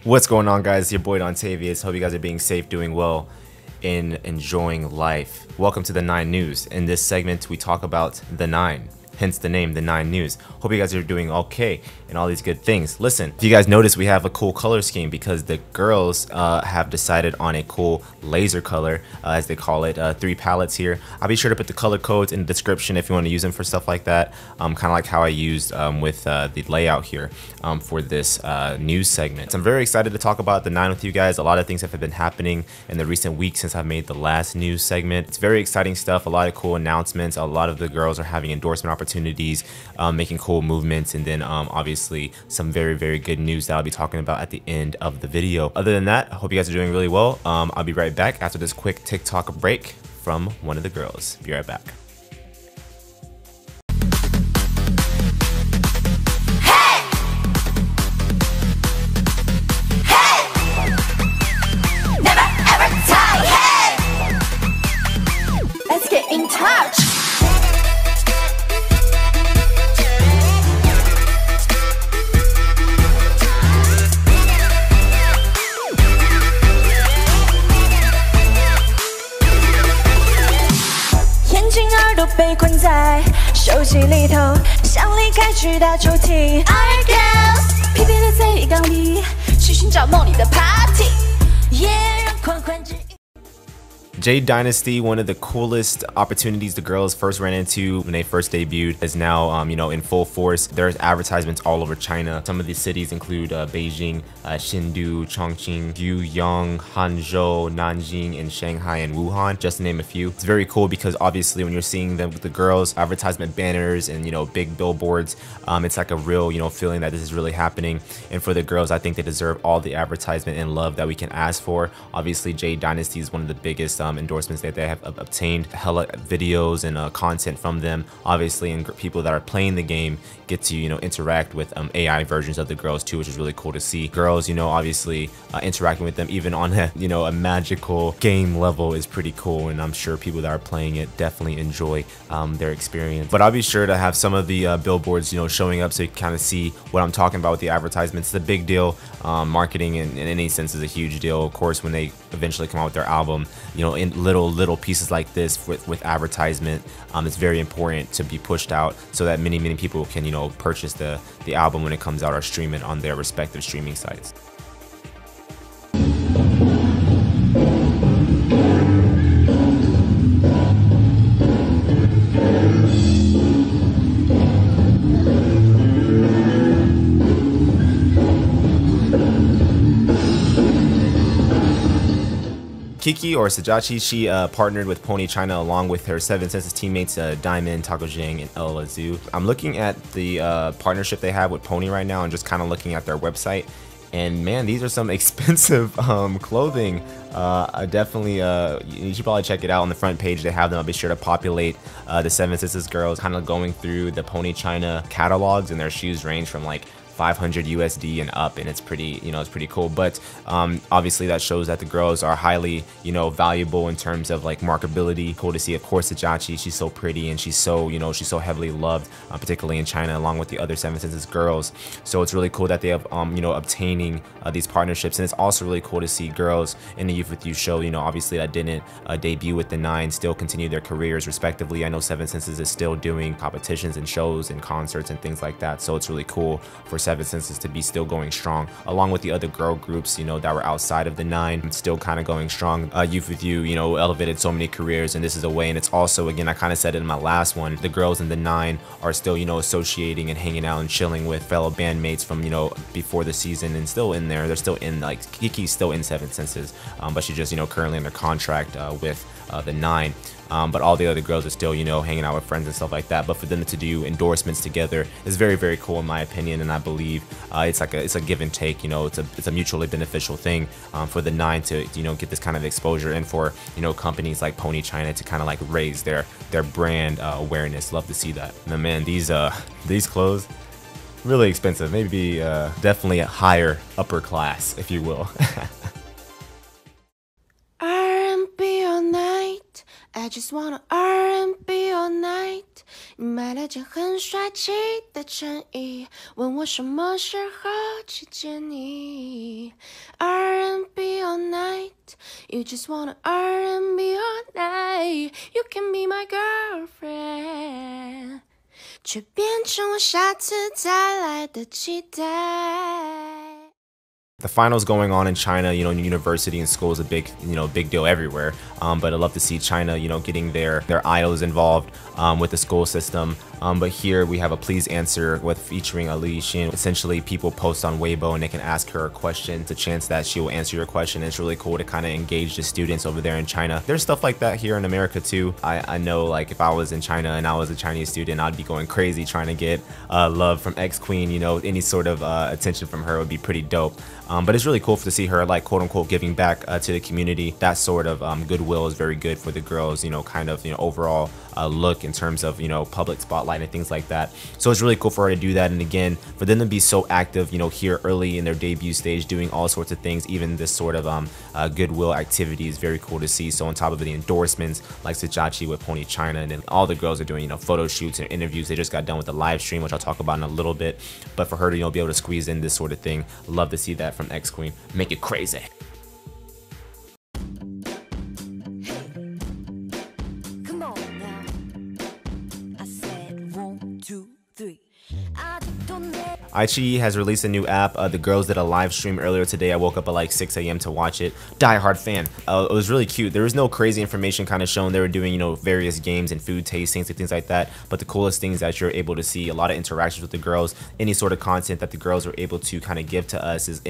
What's going on, guys? Your boy Dontavius. Hope you guys are being safe, doing well, and enjoying life. Welcome to the 9 News. In this segment, we talk about the 9. Hence the name, the 9 News. Hope you guys are doing okay and all these good things. Listen, if you guys notice, we have a cool color scheme because the girls have decided on a cool laser color, as they call it. 3 palettes here. I'll be sure to put the color codes in the description if you want to use them for stuff like that. Kind of like how I used with the layout here for this news segment. So I'm very excited to talk about the 9 with you guys. A lot of things have been happening in the recent weeks since I've made the last news segment. It's very exciting stuff. A lot of cool announcements. A lot of the girls are having endorsement opportunities, making cool movements, and then obviously some very good news that I'll be talking about at the end of the video. Other than that, I hope you guys are doing really well. I'll be right back after this quick TikTok break from one of the girls. Be right back. Let's get in touch.都被困在手机里头，想离开去打主题。RIQ 疲惫的在浴缸里，去寻找梦里的 party， 也让狂欢之。 Jade Dynasty, one of the coolest opportunities the girls first ran into when they first debuted, is now in full force. There's advertisements all over China. Some of these cities include Beijing, Chengdu, Chongqing, Yuyang, Hangzhou, Nanjing, and Shanghai and Wuhan, just to name a few. It's very cool because obviously when you're seeing them with the girls, advertisement banners and big billboards, it's like a real feeling that this is really happening. And for the girls, I think they deserve all the advertisement and love that we can ask for. Obviously, Jade Dynasty is one of the biggest endorsements that they have obtained. Hella videos and content from them, obviously, and people that are playing the game get to interact with AI versions of the girls too, which is really cool to see. Girls, obviously interacting with them even on a a magical game level is pretty cool, and I'm sure people that are playing it definitely enjoy their experience. But I'll be sure to have some of the billboards showing up so you can kind of see what I'm talking about with the advertisements. It's a big deal. Marketing in any sense is a huge deal. Of course, when they eventually come out with their album, in little pieces like this with advertisement, it's very important to be pushed out so that many people can purchase the album when it comes out or stream it on their respective streaming sites. Kiki, or Sajachi, she partnered with Pony China along with her Seven Senses teammates Diamond, Taco Jing, and El Azu. I'm looking at the partnership they have with Pony right now and just kind of looking at their website. And man, these are some expensive clothing. Definitely, you should probably check it out on the front page. They have them. I'll be sure to populate the Seven Senses girls, kind of going through the Pony China catalogs, and their shoes range from like 500 USD and up, and it's pretty it's pretty cool. But obviously that shows that the girls are highly valuable in terms of like marketability. Cool to see. Of course, Sajachi, she's so pretty and she's so she's so heavily loved, particularly in China, along with the other Seven Senses girls. So it's really cool that they have obtaining these partnerships. And it's also really cool to see girls in the Youth With You show, obviously that didn't debut with the 9, still continue their careers respectively. I know Seven Senses is still doing competitions and shows and concerts and things like that, so it's really cool for Seven Senses to be still going strong, along with the other girl groups that were outside of the 9, still kind of going strong. Youth With You elevated so many careers, and this is a way. And it's also, again, I kind of said it in my last one, the girls in the 9 are still associating and hanging out and chilling with fellow bandmates from before the season, and still in there. They're still in, like, Kiki's still in Seven Senses, but she's just currently under contract with the 9. But all the other girls are still hanging out with friends and stuff like that. But for them to do endorsements together is very cool in my opinion, and I believe it's a give and take. It's a mutually beneficial thing for the 9 to get this kind of exposure, and for companies like Pony China to kind of like raise their brand awareness. Love to see that. And man, these clothes, really expensive. Maybe definitely a higher upper class, if you will. I just wanna R&B all night。你买了件很帅气的衬衣，问我什么时候去见你。R&B all night, you just wanna R&B all night. You can be my girlfriend， 却变成我下次再来的期待。The finals going on in China, you know, university and school is a big, you know, big deal everywhere. But I love to see China, you know, getting their idols involved with the school system. But here we have a please answer with featuring Liu Yuxin. Essentially, people post on Weibo and they can ask her a question. It's a chance that she will answer your question. It's really cool to kind of engage the students over there in China. There's stuff like that here in America too. I know, like, if I was in China and I was a Chinese student, I'd be going crazy trying to get love from X Queen. You know, any sort of attention from her would be pretty dope. But it's really cool to see her, like, quote unquote giving back to the community. That sort of goodwill is very good for the girls, you know, kind of, you know, overall look in terms of, you know, public spotlight and things like that. So it's really cool for her to do that. And again, for them to be so active, you know, here early in their debut stage, doing all sorts of things, even this sort of goodwill activity is very cool to see. So on top of the endorsements like Sajachi with Pony China, and then all the girls are doing, you know, photo shoots and interviews. They just got done with the live stream, which I'll talk about in a little bit. But for her to, you know, be able to squeeze in this sort of thing, love to see that from X Queen. Make it crazy. Come on now. I said 1, 2, 3. RIQ has released a new app. The girls did a live stream earlier today. I woke up at like 6 a.m. to watch it. Die-hard fan. It was really cute. There was no crazy information kind of shown. They were doing, you know, various games and food tastings and things like that. But the coolest thing is that you're able to see a lot of interactions with the girls. Any sort of content that the girls are able to kind of give to us is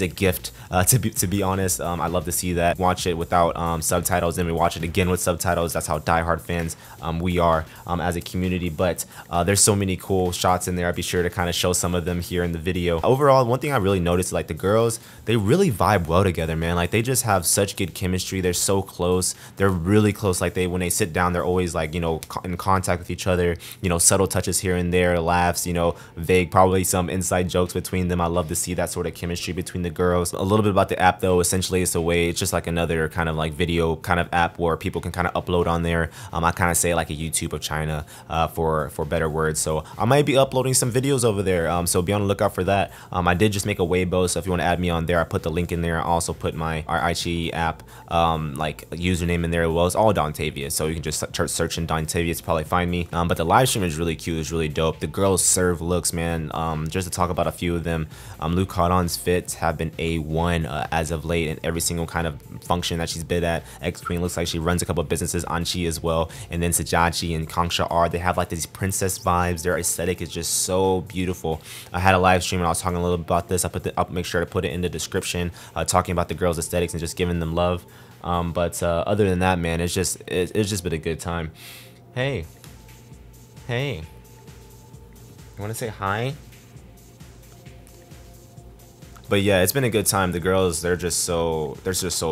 a gift. To be honest, I love to see that. Watch it without subtitles, then we watch it again with subtitles. That's how die-hard fans we are as a community. But there's so many cool shots in there. I'll be sure to kind of show some of them here in the video. Overall, one thing I really noticed, like, the girls, they really vibe well together, man. Like, they just have such good chemistry. They're so close. They're really close. Like, when they sit down, they're always, like, you know, in contact with each other. You know, subtle touches here and there, laughs, you know, vague, probably some inside jokes between them. I love to see that sort of chemistry between the girls. A little bit about the app, though. Essentially, it's just like another kind of like video kind of app where people can kind of upload on there. I kind of say like a YouTube of China for better words. So I might be uploading some videos over there. So be on the lookout for that. I did just make a Weibo, so if you want to add me on there, I put the link in there. I also put my RIQ app like username in there. Well, it's all Dontavia, so you can just start searching Dontavia to probably find me. But the live stream is really cute. It's really dope. The girls serve looks, man. Just to talk about a few of them, Liu Yuxin's fits have been A1 as of late, in every single kind of function that she's been at. X Queen looks like she runs a couple of businesses. Anchi as well, and then Sajachi and Kangsha are. They have like these princess vibes. Their aesthetic is just so beautiful. I had a live stream and I was talking a little bit about this. I'll make sure to put it in the description, talking about the girls' aesthetics and just giving them love. But other than that, man, it's just been a good time. Hey, you want to say hi? But yeah, it's been a good time. The girls, they're just so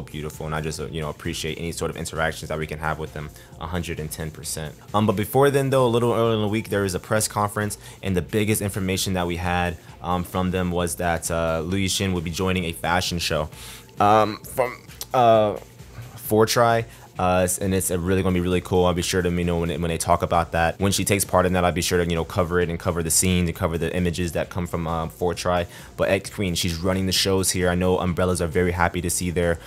beautiful, and I just you know, appreciate any sort of interactions that we can have with them 110%. But before then, though, a little earlier in the week, there was a press conference, and the biggest information that we had from them was that Liu Yuxin would be joining a fashion show from 4Try. And it's really going to be really cool. I'll be sure to, you know, when they talk about that, when she takes part in that, I'll be sure to, you know, cover it and cover the scenes and cover the images that come from 4Try. But X Queen, she's running the shows here. I know umbrellas are very happy to see their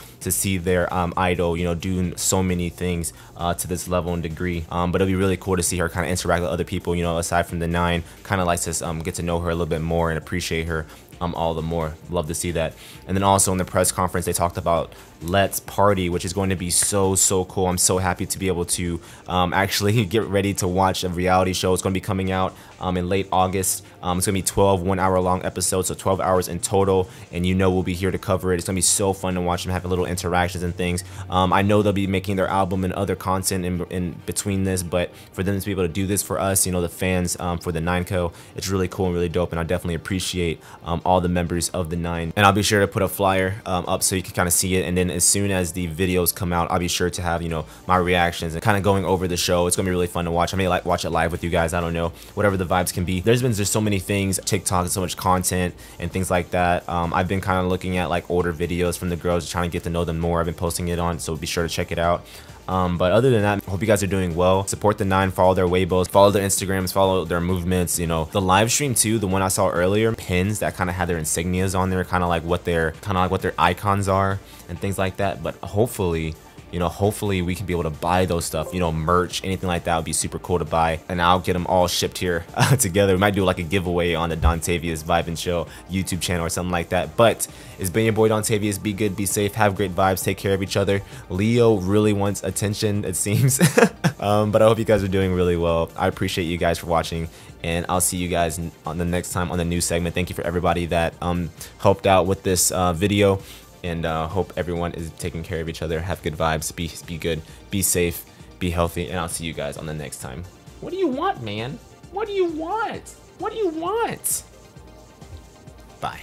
idol, you know, doing so many things to this level and degree. But it'll be really cool to see her kind of interact with other people, you know, aside from THE9. Kind of likes to get to know her a little bit more and appreciate her all the more. Love to see that. And then also in the press conference, they talked about Let's Party, which is going to be so cool. I'm so happy to be able to actually get ready to watch a reality show. It's going to be coming out in late August. It's going to be 12 1-hour long episodes, so 12 hours in total, and you know we'll be here to cover it. It's going to be so fun to watch them have little interactions and things. I know they'll be making their album and other content in between this, but for them to be able to do this for us, you know, the fans, for the 9 Co, it's really cool and really dope, and I definitely appreciate all the members of the 9. And I'll be sure to put a flyer up so you can kind of see it, and then as soon as the videos come out, I'll be sure to have, you know, my reactions and kind of going over the show. It's gonna be really fun to watch. I may like watch it live with you guys. I don't know, whatever the vibes can be. There's so many things, TikTok, so much content and things like that. I've been kind of looking at like older videos from the girls, trying to get to know them more. I've been posting it on, so be sure to check it out. But other than that, hope you guys are doing well. Support the9, follow their Weibos, follow their Instagrams, follow their movements. You know, the live stream too, the one I saw earlier, pins that kind of had their insignias on there, kind of like what their icons are and things like that. But hopefully, you know, hopefully we can be able to buy those stuff, you know, merch, anything like that would be super cool to buy. And I'll get them all shipped here together. We might do like a giveaway on the Dontavius Vibe and Chill YouTube channel or something like that. But it's been your boy Dontavius. Be good, be safe, have great vibes, take care of each other. Leo really wants attention, it seems. But I hope you guys are doing really well. I appreciate you guys for watching, and I'll see you guys on the next time on the new segment. Thank you for everybody that helped out with this video. And hope everyone is taking care of each other. Have good vibes. Be good. Be safe. Be healthy. And I'll see you guys on the next time. What do you want, man? What do you want? What do you want? Bye.